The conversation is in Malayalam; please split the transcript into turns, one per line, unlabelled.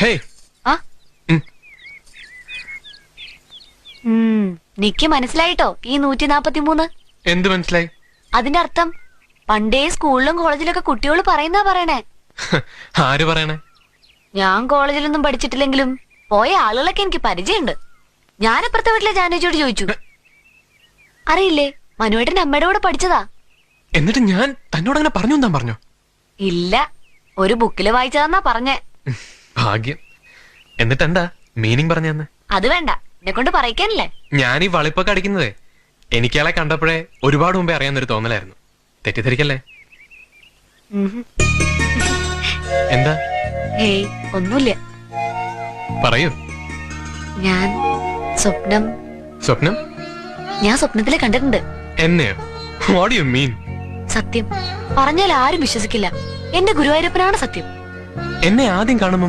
ഹേയ്
നിക്ക് മനസ്സിലായിട്ടോ ഈ 143?
എന്ത് മനസ്സിലായി?
അതിന്റെ അർത്ഥം പണ്ടേ സ്കൂളിലും കോളേജിലൊക്കെ കുട്ടികൾ പറയുന്നാ പറയണേ.
ആര് പറയണേ?
ഞാൻ കോളേജിലൊന്നും പഠിച്ചിട്ടില്ലെങ്കിലും പോയ ആളുകളൊക്കെ എനിക്ക് പരിചയമുണ്ട്. ഞാനപ്പുറത്തെ വീട്ടിലെ ജാനുജിയോട് ചോദിച്ചു. അറിയില്ലേ, മനുവേട്ടന്റെ അമ്മയുടെ കൂടെ പഠിച്ചതാ.
എന്നിട്ട് ഞാൻ തന്നോട് അങ്ങനെ പറഞ്ഞു എന്താ പറഞ്ഞോ?
ഇല്ല, ഒരു ബുക്കില് വായിച്ചതെന്നാ പറഞ്ഞേ.
ഭാഗ്യം. എന്നിട്ട് എന്താ മീനിങ് പറഞ്ഞു തന്നെ?
അത് വേണ്ട, എന്നെ കൊണ്ട് പറയിക്കാനല്ലേ.
ഞാൻ ഈ വളിപ്പൊക്കെ അടിക്കുന്നതേ എനിക്കയാളെ കണ്ടപ്പോഴേ ഒരുപാട് മുമ്പേ അറിയാവുന്നൊരു തോന്നലായിരുന്നു. തെറ്റിദ്ധരിക്കല്ലേ? എന്താ?
ഏയ് ഒന്നുമില്ല.
പറയൂ.
ഞാൻ സ്വപ്നം ഞാൻ സ്വപ്നത്തില് കണ്ടിട്ടുണ്ട്.
എന്നെയോ? What you mean?
സത്യം പറഞ്ഞാൽ ആരും വിശ്വസിക്കില്ല. എന്റെ ഗുരുവായൂരപ്പനാണ് സത്യം.
എന്നെ ആദ്യം കാണുമ്പോ